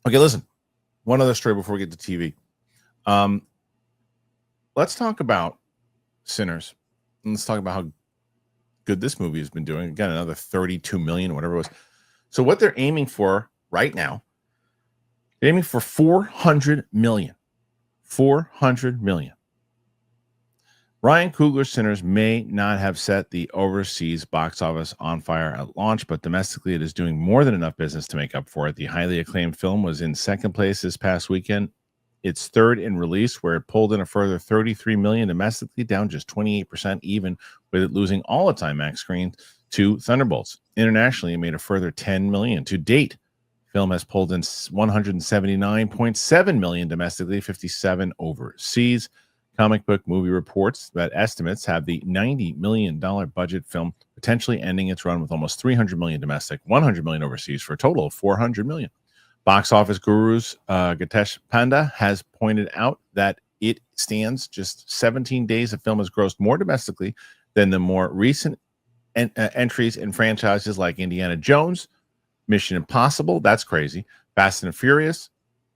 Okay, listen. One other story before we get to TV. Um, let's talk about Sinners. And let's talk about how good this movie has been doing. Again, another 32 million, whatever it was. So what they're aiming for right now, they're aiming for 400 million. 400 million. Ryan Coogler's Sinners may not have set the overseas box office on fire at launch, but domestically it is doing more than enough business to make up for it. The highly acclaimed film was in second place this past weekend. Its third in release, where it pulled in a further 33 million domestically, down just 28%, even with it losing all its IMAX screens to Thunderbolts. Internationally, it made a further 10 million to date. Film has pulled in 179.7 million domestically, 57 overseas. Comic Book Movie reports that estimates have the $90 million budget film potentially ending its run with almost 300 million domestic, 100 million overseas, for a total of 400 million. Box office gurus Gatesh Panda has pointed out that it stands just 17 days. The film has grossed more domestically than the more recent entries in franchises like Indiana Jones, Mission Impossible, that's crazy, Fast and Furious,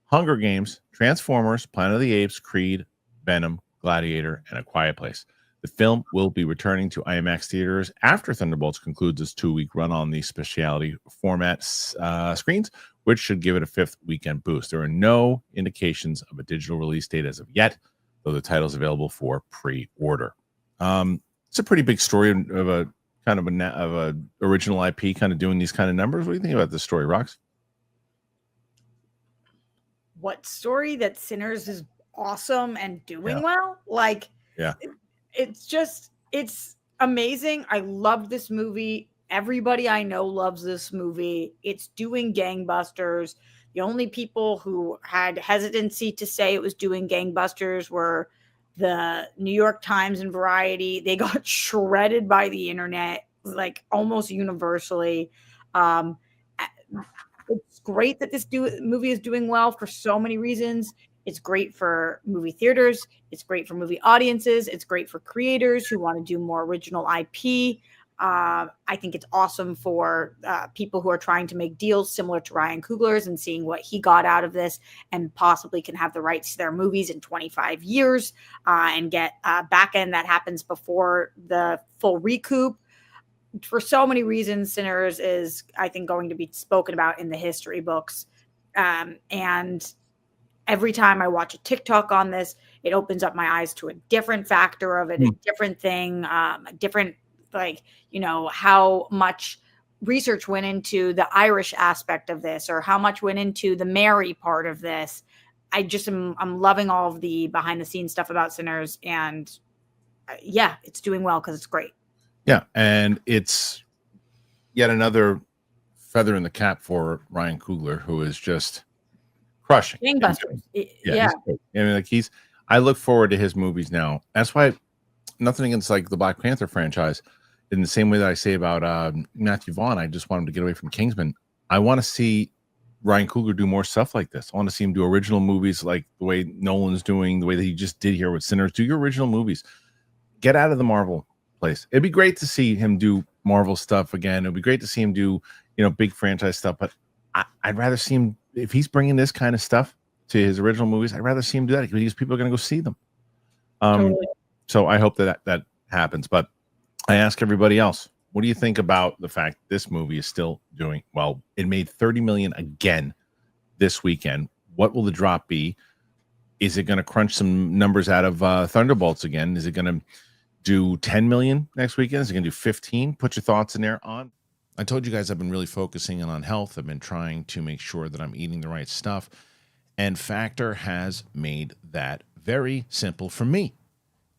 Hunger Games, Transformers, Planet of the Apes, Creed, Venom, Gladiator, and A Quiet Place. The film will be returning to IMAX theaters after Thunderbolts concludes its 2-week run on the specialty format screens, which should give it a fifth weekend boost. There are no indications of a digital release date as of yet, though the title is available for pre-order. It's a pretty big story of a kind of a original IP kind of doing these kind of numbers. What do you think about this story, Rox? What story? That Sinners is awesome and doing well? Like, yeah, it's amazing. I love this movie. Everybody I know loves this movie. It's doing gangbusters. The only people who had hesitancy to say it was doing gangbusters were the New York Times and Variety. They got shredded by the internet, like almost universally. It's great that this movie is doing well for so many reasons. It's great for movie theaters. It's great for movie audiences. It's great for creators who want to do more original IP. I think it's awesome for people who are trying to make deals similar to Ryan Coogler's and seeing what he got out of this and possibly can have the rights to their movies in 25 years and get back end that happens before the full recoup. For so many reasons, Sinners is, I think, going to be spoken about in the history books. And every time I watch a TikTok on this, it opens up my eyes to a different factor of it, a different thing, a different, like, you know, how much research went into the Irish aspect of this or how much went into the Mary part of this. I'm loving all of the behind the scenes stuff about Sinners. And yeah, it's doing well because it's great. Yeah, and it's yet another feather in the cap for Ryan Coogler, who is just crushing. Gangbusters. Yeah. I mean, like I look forward to his movies now. That's why nothing against like the Black Panther franchise. In the same way that I say about Matthew Vaughn, I just want him to get away from Kingsman. I want to see Ryan Coogler do more stuff like this. I want to see him do original movies like the way Nolan's doing, the way that he just did here with Sinners. Do your original movies. Get out of the Marvel place. It'd be great to see him do Marvel stuff again. It'd be great to see him do, you know, big franchise stuff. But I'd rather see him, if he's bringing this kind of stuff to his original movies, I'd rather see him do that because people are going to go see them. Totally. So I hope that happens. But I ask everybody else, what do you think about the fact this movie is still doing well? It made 30 million again this weekend. What will the drop be? Is it going to crunch some numbers out of Thunderbolts again? Is it going to do 10 million next weekend? Is it going to do 15? Put your thoughts in there on. I told you guys I've been really focusing on health. I've been trying to make sure that I'm eating the right stuff. And Factor has made that very simple for me.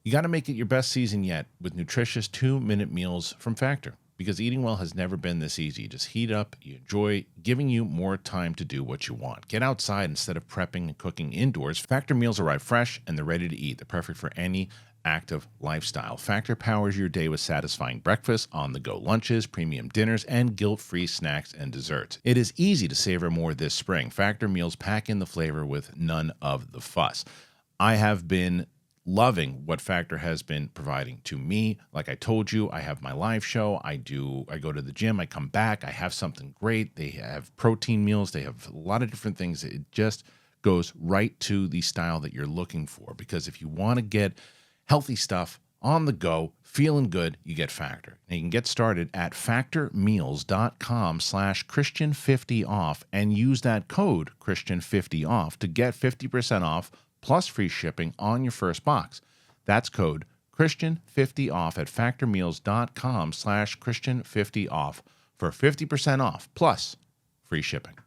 You got to make it your best season yet with nutritious 2-minute meals from Factor. Because eating well has never been this easy. You just heat up, you enjoy, giving you more time to do what you want. Get outside instead of prepping and cooking indoors. Factor meals arrive fresh and they're ready to eat. They're perfect for any active lifestyle. Factor powers your day with satisfying breakfast, on-the-go lunches, premium dinners, and guilt-free snacks and desserts. It is easy to savor more this spring. Factor meals pack in the flavor with none of the fuss. I have been loving what Factor has been providing to me. Like I told you, I have my live show. I go to the gym. I come back. I have something great. They have protein meals. They have a lot of different things. It just goes right to the style that you're looking for. Because if you want to get healthy stuff on the go, feeling good, you get Factor. And you can get started at factormeals.com/Christian50off and use that code Christian50off to get 50% off plus free shipping on your first box. That's code Christian50off at factormeals.com/Christian50off for 50% off plus free shipping.